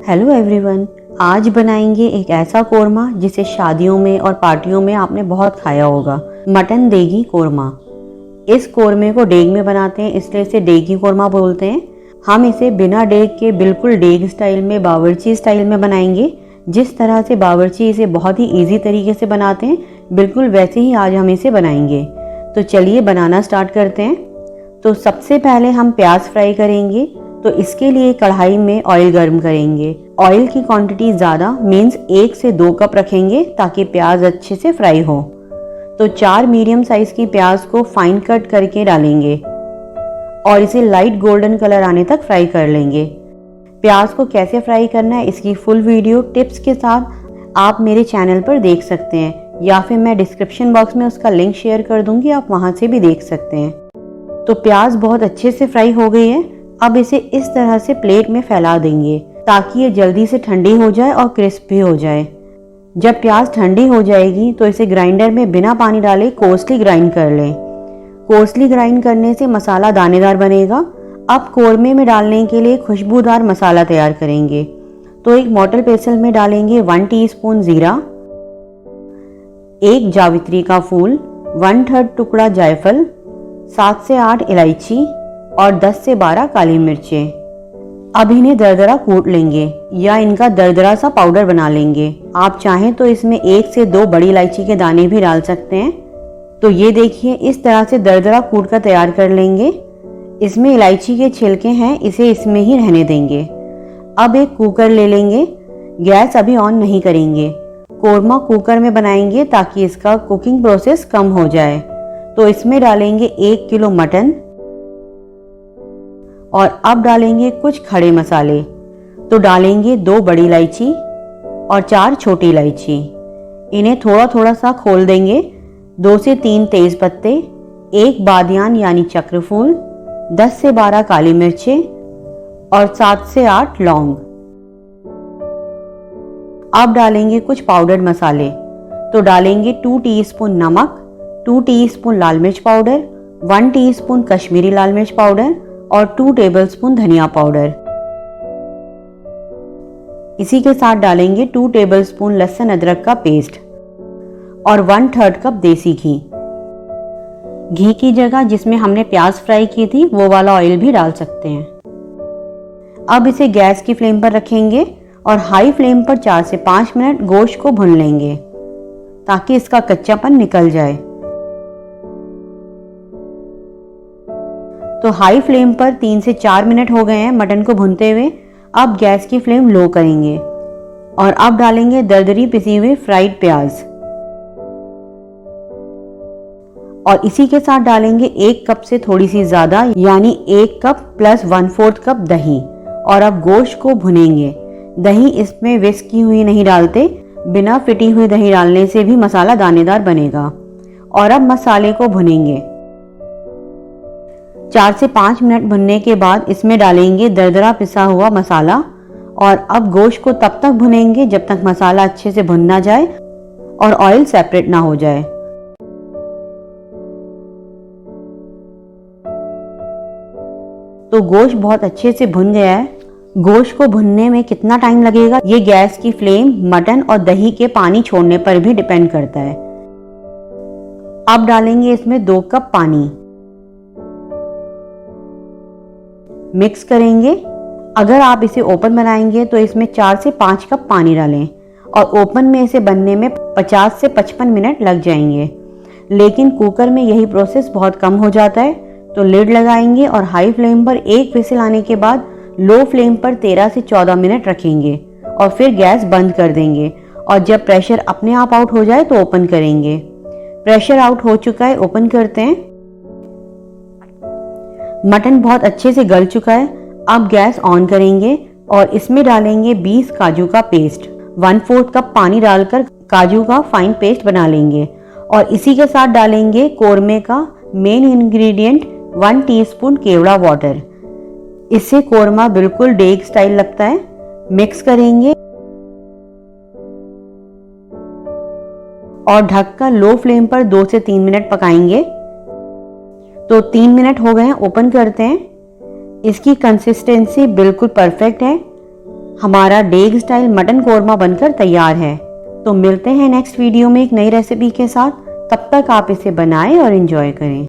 Hello everyone, आज बनाएंगे एक ऐसा कोरमा जिसे शादियों में और पार्टियों में आपने बहुत खाया होगा। मटन देगी कोरमा। इस कोरमे को डेग में बनाते हैं, इसलिए इसे डेगी कोरमा बोलते हैं। हम इसे बिना डेग के बिल्कुल डेग स्टाइल में, बावर्ची स्टाइल में बनाएंगे। जिस तरह से बावर्ची इसे बहुत ही ईजी तरीके से बनाते हैं, बिल्कुल वैसे ही आज हम इसे बनाएंगे। तो चलिए बनाना स्टार्ट करते हैं। तो सबसे पहले हम प्याज फ्राई करेंगे। तो इसके लिए कढ़ाई में ऑयल गर्म करेंगे। ऑयल की क्वांटिटी ज़्यादा मीन्स 1 से 2 कप रखेंगे ताकि प्याज अच्छे से फ्राई हो। तो 4 मीडियम साइज की प्याज को फाइन कट करके डालेंगे और इसे लाइट गोल्डन कलर आने तक फ्राई कर लेंगे। प्याज को कैसे फ्राई करना है इसकी फुल वीडियो टिप्स के साथ आप मेरे चैनल पर देख सकते हैं, या फिर मैं डिस्क्रिप्शन बॉक्स में उसका लिंक शेयर कर दूंगी, आप वहां से भी देख सकते हैं। तो प्याज बहुत अच्छे से फ्राई हो गई है। अब इसे इस तरह से प्लेट में फैला देंगे ताकि ये जल्दी से ठंडी हो जाए और क्रिस्प भी हो जाए। जब प्याज ठंडी हो जाएगी तो इसे ग्राइंडर में बिना पानी डाले कोर्सली ग्राइंड कर लें। कोर्सली ग्राइंड करने से मसाला दानेदार बनेगा। अब कोरमे में डालने के लिए खुशबूदार मसाला तैयार करेंगे। तो एक मोटर पेसल में डालेंगे 1 टीस्पून जीरा, 1 जावित्री का फूल, 1/3 टुकड़ा जायफल, 7 से 8 इलायची और 10 से 12 काली मिर्चें। अब इन्हें दरदरा कूट लेंगे या इनका दरदरा सा पाउडर बना लेंगे। आप चाहें तो इसमें 1 से 2 बड़ी इलायची के दाने भी डाल सकते हैं। तो ये देखिए, इस तरह से दरदरा कूट कर तैयार कर लेंगे। इसमें इलायची के छिलके हैं, इसे इसमें ही रहने देंगे। अब एक कुकर ले लेंगे। गैस अभी ऑन नहीं करेंगे। कोरमा कुकर में बनाएंगे ताकि इसका कुकिंग प्रोसेस कम हो जाए। तो इसमें डालेंगे 1 किलो मटन और अब डालेंगे कुछ खड़े मसाले। तो डालेंगे 2 बड़ी इलायची और 4 छोटी इलायची। इन्हें थोड़ा थोड़ा सा खोल देंगे। 2 से 3 तेज पत्ते, 1 बादियान यानी चक्रफूल, 10 से 12 काली मिर्चें और 7 से 8 लौंग। अब डालेंगे कुछ पाउडर्ड मसाले। तो डालेंगे 2 टीस्पून नमक, 2 टीस्पून लाल मिर्च पाउडर, 1 टीस्पून कश्मीरी लाल मिर्च पाउडर और 2 टेबलस्पून धनिया पाउडर। इसी के साथ डालेंगे 2 टेबलस्पून लहसुन अदरक का पेस्ट और 1/3 कप देसी घी। घी की जगह जिसमें हमने प्याज फ्राई की थी वो वाला ऑयल भी डाल सकते हैं। अब इसे गैस की फ्लेम पर रखेंगे और हाई फ्लेम पर 4 से 5 मिनट गोश्त को भून लेंगे ताकि इसका कच्चापन निकल जाए। तो हाई फ्लेम पर 3 से 4 मिनट हो गए हैं मटन को भूनते हुए। अब गैस की फ्लेम लो करेंगे और अब डालेंगे दरदरी पिसी हुई फ्राइड प्याज और इसी के साथ डालेंगे 1 कप से थोड़ी सी ज्यादा यानी 1 कप प्लस 1/4 कप दही। और अब गोश्त को भुनेंगे। दही इसमें विस्क की हुई नहीं डालते, बिना फिटी हुई दही डालने से भी मसाला दानेदार बनेगा। और अब मसाले को भुनेंगे। 4 से 5 मिनट भुनने के बाद इसमें डालेंगे दरदरा पिसा हुआ मसाला और अब गोश्त को तब तक भुनेंगे जब तक मसाला अच्छे से भुन ना जाए और ऑयल सेपरेट ना हो जाए। तो गोश्त बहुत अच्छे से भुन गया है। गोश्त को भुनने में कितना टाइम लगेगा ये गैस की फ्लेम, मटन और दही के पानी छोड़ने पर भी डिपेंड करता है। अब डालेंगे इसमें 2 कप पानी। मिक्स करेंगे। अगर आप इसे ओपन बनाएंगे तो इसमें 4 से 5 कप पानी डालें और ओपन में इसे बनने में 50 से 55 मिनट लग जाएंगे। लेकिन कुकर में यही प्रोसेस बहुत कम हो जाता है। तो लिड लगाएंगे और हाई फ्लेम पर 1 विसिल आने के बाद लो फ्लेम पर 13 से 14 मिनट रखेंगे और फिर गैस बंद कर देंगे। और जब प्रेशर अपने आप आउट हो जाए तो ओपन करेंगे। प्रेशर आउट हो चुका है, ओपन करते हैं। मटन बहुत अच्छे से गल चुका है। अब गैस ऑन करेंगे और इसमें डालेंगे 20 काजू का पेस्ट। 1/4 कप पानी डालकर काजू का फाइन पेस्ट बना लेंगे और इसी के साथ डालेंगे कोरमे का मेन इंग्रेडिएंट 1 टीस्पून केवड़ा वाटर। इससे कोरमा बिल्कुल डेग स्टाइल लगता है। मिक्स करेंगे और ढककर लो फ्लेम पर 2 से 3 मिनट पकाएंगे। तो 3 मिनट हो गए हैं, ओपन करते हैं। इसकी कंसिस्टेंसी बिल्कुल परफेक्ट है। हमारा डेग स्टाइल मटन कोरमा बनकर तैयार है। तो मिलते हैं नेक्स्ट वीडियो में एक नई रेसिपी के साथ। तब तक आप इसे बनाएं और एंजॉय करें।